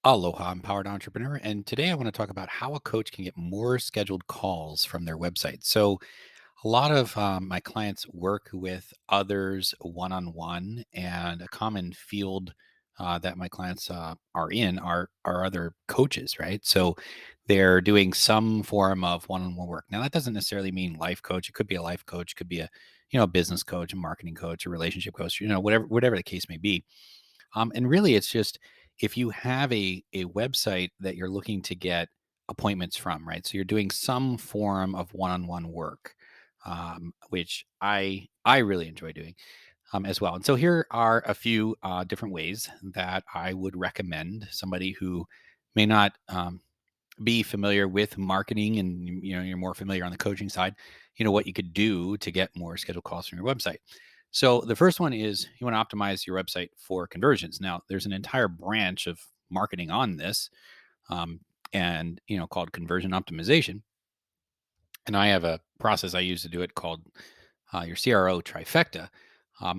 Aloha, empowered entrepreneur. And today I want to talk about how a coach can get more scheduled calls from their website. So, a lot of my clients work with others one on one, and a common field that my clients are in are other coaches, right? So, they're doing some form of one on one work. Now, that doesn't necessarily mean life coach. It could be a life coach, could be a a business coach, a marketing coach, a relationship coach, whatever the case may be. And really, it's just if you have a website that you're looking to get appointments from, right? So you're doing some form of one-on-one work, which I really enjoy doing as well. And so here are a few different ways that I would recommend somebody who may not be familiar with marketing, and you're more familiar on the coaching side, what you could do to get more scheduled calls from your website. So the first one is you want to optimize your website for conversions. Now there's an entire branch of marketing on this, um, and called conversion optimization, and I have a process I use to do it called your CRO trifecta.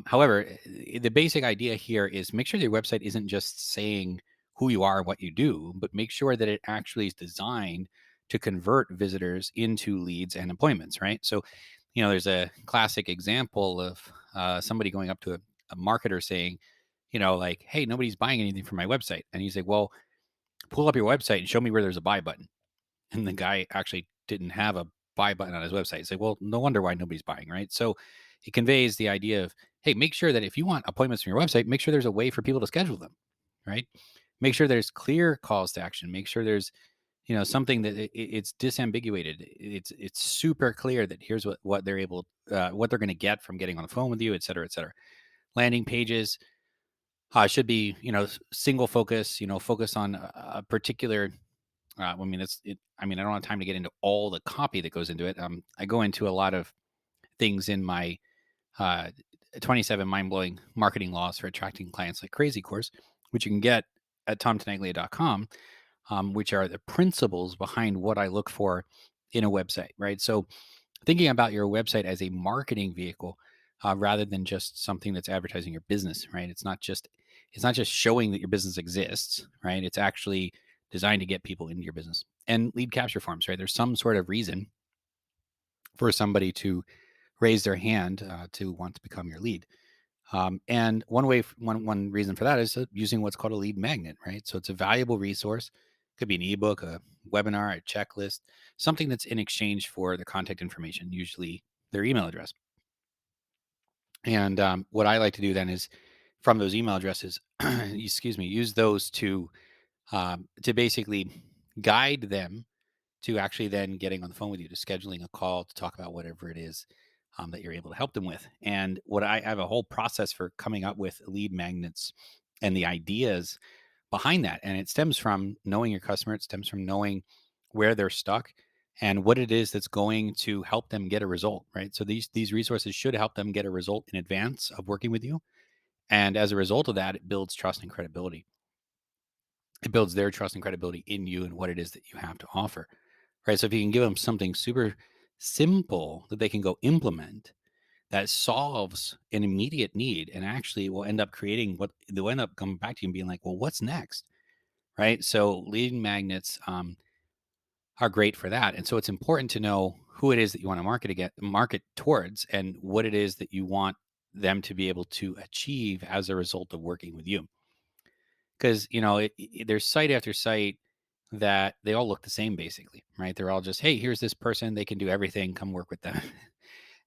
However, the basic idea here is make sure your website isn't just saying who you are and what you do, but make sure that it actually is designed to convert visitors into leads and appointments, right? So, there's a classic example of somebody going up to a marketer saying, like, hey, nobody's buying anything from my website. And he's like, well, pull up your website and show me where there's a buy button. And the guy actually didn't have a buy button on his website. It's like, well, no wonder why nobody's buying, right? So it conveys the idea of, hey, make sure that if you want appointments from your website, make sure there's a way for people to schedule them, right? Make sure there's clear calls to action. Make sure there's, something that it's disambiguated. It's super clear that here's what they're what they're going to get from getting on the phone with you, et cetera, et cetera. Landing pages should be, single focus, focus on a particular I mean, it's it. I mean, I don't have time to get into all the copy that goes into it. I go into a lot of things in my uh, 27 mind blowing marketing laws for attracting clients like crazy course, which you can get at tomtenaglia.com, which are the principles behind what I look for in a website, right? So, thinking about your website as a marketing vehicle rather than just something that's advertising your business, right? It's not just showing that your business exists, right? It's actually designed to get people into your business. And lead capture forms, right? There's some sort of reason for somebody to raise their hand to want to become your lead. And one reason for that is using what's called a lead magnet, right? So it's a valuable resource. Could be an ebook, a webinar, a checklist, something that's in exchange for the contact information, usually their email address. And what I like to do then is from those email addresses, excuse me, use those to basically guide them to actually then getting on the phone with you, to scheduling a call to talk about whatever it is that you're able to help them with. And what I have a whole process for coming up with lead magnets and the ideas behind that. And it stems from knowing your customer, it stems from knowing where they're stuck and what it is that's going to help them get a result, right? So these resources should help them get a result in advance of working with you. And as a result of that, it builds trust and credibility. It builds their trust and credibility in you and what it is that you have to offer. Right. So if you can give them something super simple that they can go implement that solves an immediate need and actually will end up creating what they'll end up coming back to you and being like, well, what's next? Right. So lead magnets are great for that. And so it's important to know who it is that you want to market towards, and what it is that you want them to be able to achieve as a result of working with you. Because, there's site after site that they all look the same basically, right? They're all just, hey, here's this person, they can do everything, come work with them.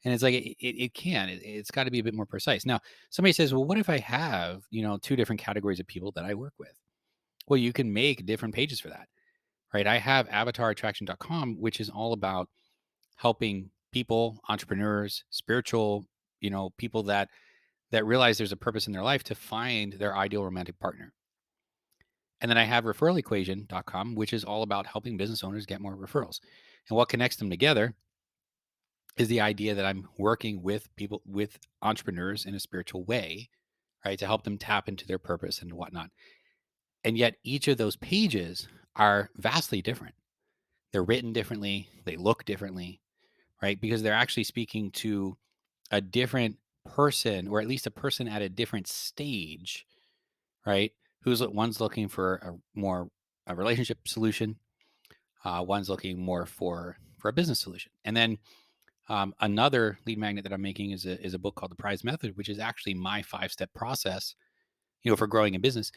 And it's like it can. It's got to be a bit more precise. Now, somebody says, well, what if I have, two different categories of people that I work with? Well, you can make different pages for that, right? I have avatarattraction.com, which is all about helping people, entrepreneurs, spiritual, people that realize there's a purpose in their life to find their ideal romantic partner. And then I have referralequation.com, which is all about helping business owners get more referrals. And what connects them together is the idea that I'm working with people, with entrepreneurs in a spiritual way, right, to help them tap into their purpose and whatnot. And yet each of those pages are vastly different. They're written differently, they look differently, right? Because they're actually speaking to a different person, or at least a person at a different stage, right? one's looking for a relationship solution, one's looking more for a business solution. And then another lead magnet that I'm making is a book called The Prize Method, which is actually my 5-step process, for growing a business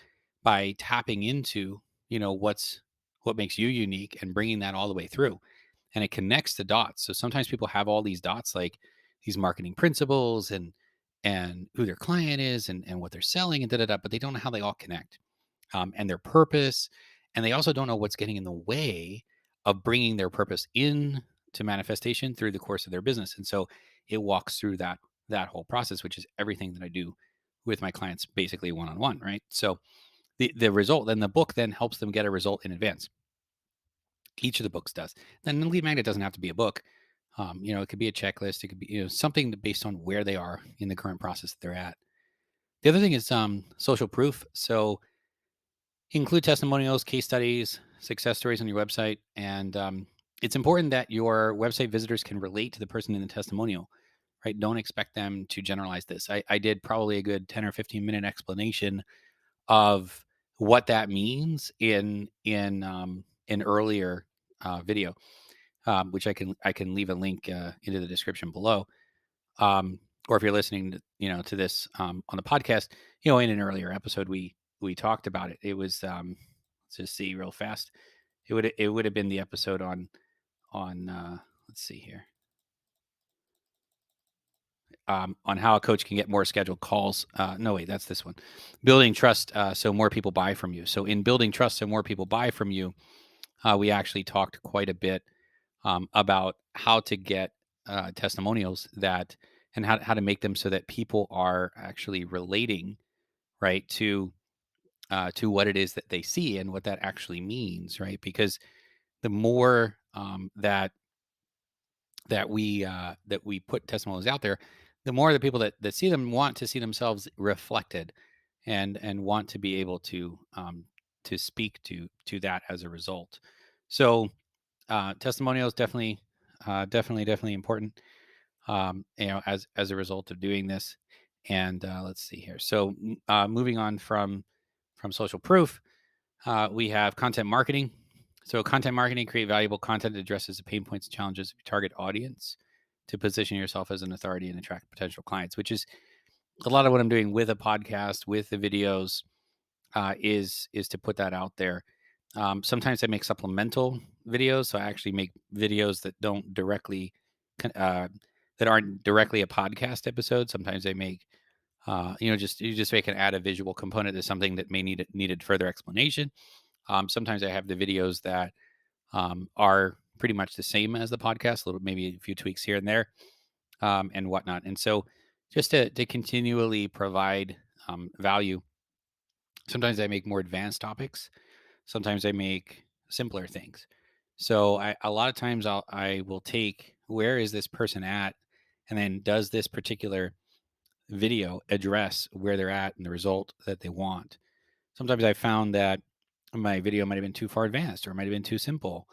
by tapping into, what makes you unique and bringing that all the way through. And it connects the dots. So sometimes people have all these dots, like these marketing principles and who their client is and what they're selling and da da da, but they don't know how they all connect, and their purpose. And they also don't know what's getting in the way of bringing their purpose in to manifestation through the course of their business. And so it walks through that whole process, which is everything that I do with my clients, basically one on one, right? So the result, then the book then helps them get a result in advance. Each of the books does. Then the lead magnet doesn't have to be a book. It could be a checklist. It could be something based on where they are in the current process that they're at. The other thing is social proof. So include testimonials, case studies, success stories on your website, and it's important that your website visitors can relate to the person in the testimonial. Right? Don't expect them to generalize this. I did probably a good 10 or 15-minute explanation of what that means in an earlier video, which I can leave a link into the description below. Or if you're listening to this on the podcast, in an earlier episode we talked about it. It was let's just see real fast. It would have been the episode on let's see here, on how a coach can get more scheduled calls. No, wait, that's this one. Building trust, so more people buy from you. So in building trust, so more people buy from you, we actually talked quite a bit about how to get testimonials and how to make them so that people are actually relating, right, to what it is that they see and what that actually means, right? Because the more that we put testimonials out there, the more the people that see them want to see themselves reflected, and want to be able to speak to that as a result. So testimonials definitely important, as a result of doing this. And let's see here. So moving on from social proof, we have content marketing. So content marketing, create valuable content that addresses the pain points and challenges of your target audience to position yourself as an authority and attract potential clients, which is a lot of what I'm doing with a podcast, with the videos, is to put that out there. Sometimes I make supplemental videos, so I actually make videos that don't directly, uh, that aren't directly a podcast episode. Sometimes I make, just make an add a visual component to something that may needed further explanation. Sometimes I have the videos that are pretty much the same as the podcast, a little maybe a few tweaks here and there, and whatnot. And so just to continually provide value. Sometimes I make more advanced topics. Sometimes I make simpler things. So a lot of times I will take, where is this person at, and then does this particular video address where they're at and the result that they want. Sometimes I found that my video might have been too far advanced or might have been too simple,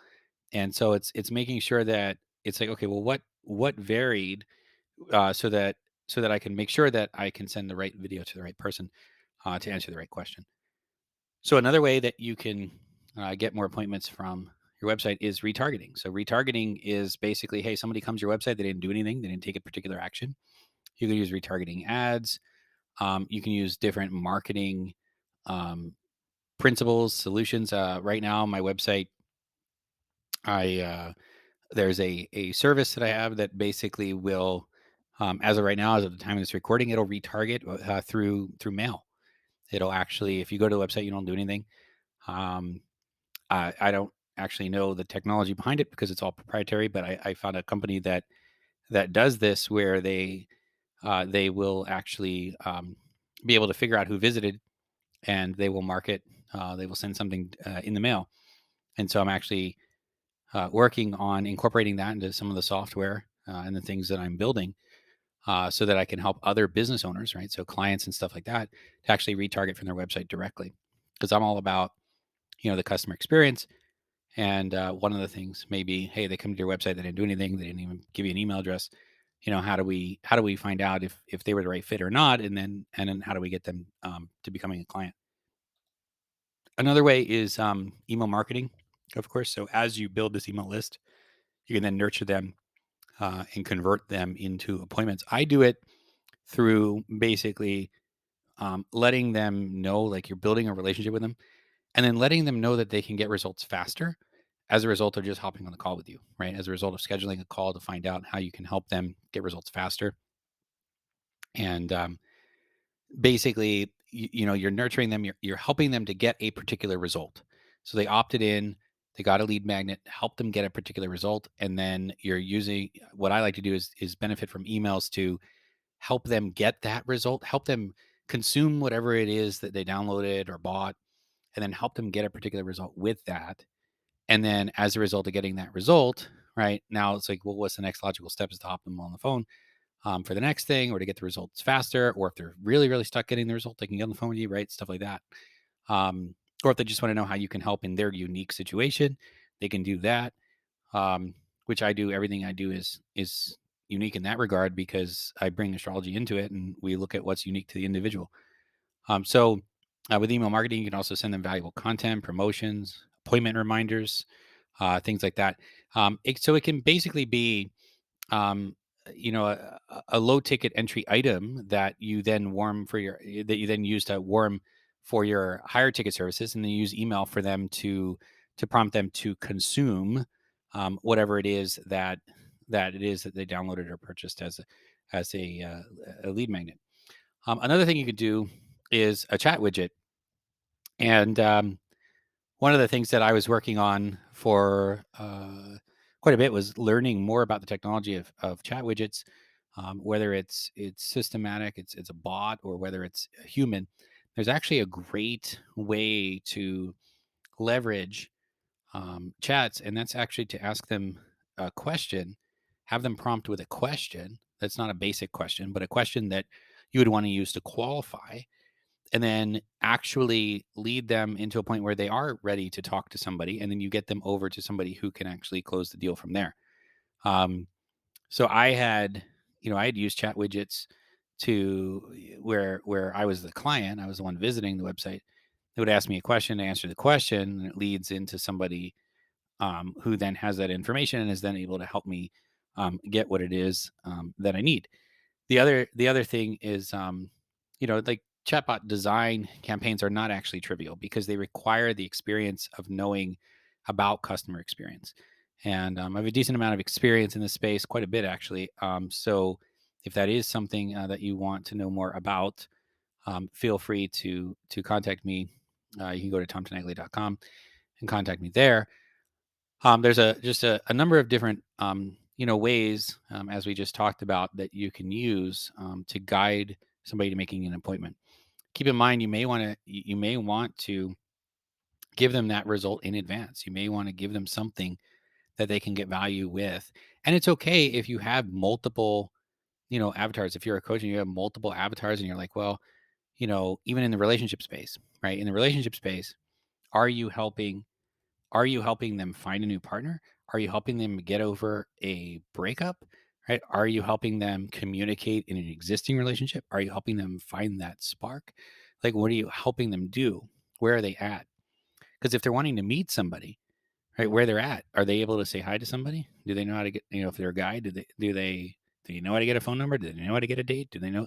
and so it's making sure that it's like, okay, well, what varied, so that I can make sure that I can send the right video to the right person, to answer the right question. So another way that you can get more appointments from your website is retargeting. So retargeting is basically, hey, somebody comes to your website, they didn't do anything, they didn't take a particular action. You can use retargeting ads. You can use different marketing um, principles, solutions. Right now, my website, I there's a service that I have that basically will, as of right now, as of the time of this recording, it'll retarget through mail. It'll actually, if you go to the website, you don't do anything. Um, I don't actually know the technology behind it because it's all proprietary, but I found a company that does this, where they will actually be able to figure out who visited, and they will market. They will send something in the mail, and so I'm actually working on incorporating that into some of the software and the things that I'm building, so that I can help other business owners, right? So clients and stuff like that, to actually retarget from their website directly, because I'm all about the customer experience. And one of the things may be, hey, they come to your website, they didn't do anything, they didn't even give you an email address. How do we find out if they were the right fit or not, and then how do we get them to becoming a client? Another way is email marketing, of course. So as you build this email list, you can then nurture them and convert them into appointments. I do it through basically letting them know, like, you're building a relationship with them, and then letting them know that they can get results faster as a result of just hopping on the call with you, right? As a result of scheduling a call to find out how you can help them get results faster. And basically, you're nurturing them, you're helping them to get a particular result. So they opted in, they got a lead magnet, help them get a particular result, and then you're using what I like to do is benefit from emails to help them get that result, help them consume whatever it is that they downloaded or bought, and then help them get a particular result with that. And then as a result of getting that result, right now it's like, well, what's the next logical step is to hop them on the phone for the next thing, or to get the results faster, or if they're really, really stuck getting the result, they can get on the phone with you, right? Stuff like that. Or if they just want to know how you can help in their unique situation, they can do that. Um, which I do. Everything I do is unique in that regard because I bring astrology into it, and we look at what's unique to the individual. So with email marketing, you can also send them valuable content, promotions, appointment reminders, things like that. So it can basically be um, a low ticket entry item that you then that you then use to warm for your higher ticket services, and then use email for them to prompt them to consume whatever it is that it is that they downloaded or purchased as a lead magnet. Another thing you could do is a chat widget, and one of the things that I was working on for quite a bit was learning more about the technology of chat widgets, whether it's systematic, it's a bot, or whether it's a human. There's actually a great way to leverage chats, and that's actually to ask them a question, have them prompt with a question that's not a basic question, but a question that you would want to use to qualify, and then actually lead them into a point where they are ready to talk to somebody, and then you get them over to somebody who can actually close the deal from there. um, so I had used chat widgets to where I was the client, I was the one visiting the website. They would ask me a question, answer the question, and it leads into somebody who then has that information and is then able to help me get what it is that I need. The other thing is, like, chatbot design campaigns are not actually trivial because they require the experience of knowing about customer experience. And I have a decent amount of experience in this space, quite a bit actually. So if that is something that you want to know more about, feel free to contact me. You can go to tomtenaglia.com and contact me there. There's just a number of different ways, as we just talked about, that you can use to guide somebody to making an appointment. Keep in mind, you may want to give them that result in advance. You may want to give them something that they can get value with, and it's okay if you have multiple avatars. If you're a coach and you have multiple avatars, and you're like, well, even in the relationship space, right? In the relationship space, are you helping are you helping them find a new partner? Are you helping them get over a breakup? Right? Are you helping them communicate in an existing relationship? Are you helping them find that spark? Like, what are you helping them do? Where are they at? Because if they're wanting to meet somebody, right, where they're at, are they able to say hi to somebody? Do they know how to get, if they're a guy, do they know how to get a phone number? Do they know how to get a date? Do they know,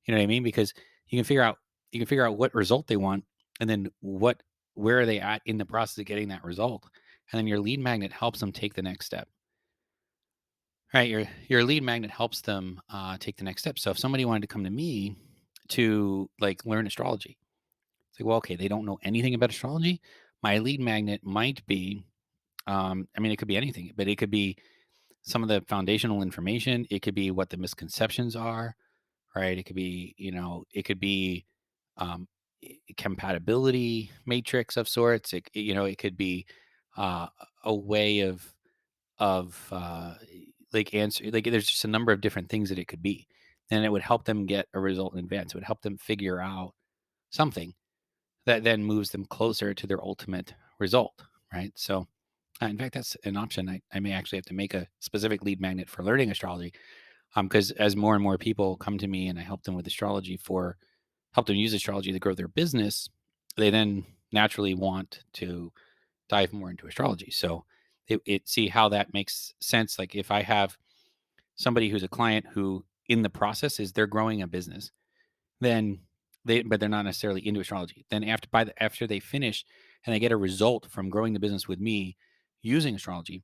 you know what I mean? Because you can figure out you can figure out what result they want, and then where are they at in the process of getting that result, and then your lead magnet helps them take the next step. Right, your lead magnet helps them take the next step. So if somebody wanted to come to me to, like, learn astrology, it's like, well, okay, they don't know anything about astrology. My lead magnet might be, I mean, it could be anything, but it could be some of the foundational information. It could be what the misconceptions are, right? It could be um, compatibility matrix of sorts. It could be uh, a way of like answer. Like, there's just a number of different things that it could be, and it would help them get a result in advance. It would help them figure out something that then moves them closer to their ultimate result, right? So, in fact, that's an option. I may actually have to make a specific lead magnet for learning astrology, because as more and more people come to me and I help them with astrology, help them use astrology to grow their business, they then naturally want to dive more into astrology. So see how that makes sense. Like if I have somebody who's a client who in the process is they're growing a business, then but they're not necessarily into astrology. Then after they finish and they get a result from growing the business with me using astrology,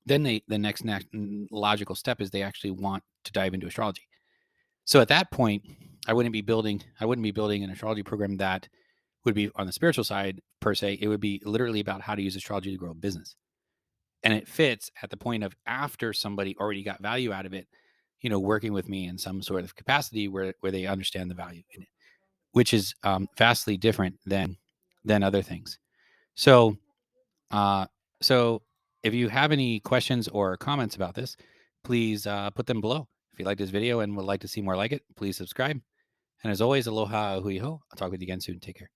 then the logical step is they actually want to dive into astrology. So at that point, I wouldn't be building an astrology program that would be on the spiritual side per se. It would be literally about how to use astrology to grow a business. And it fits at the point of after somebody already got value out of it, working with me in some sort of capacity where they understand the value in it, which is vastly different than other things. So, uh, so if you have any questions or comments about this, please put them below. If you like this video and would like to see more like it, please subscribe. And as always, aloha, hui ho. I'll talk with you again soon. Take care.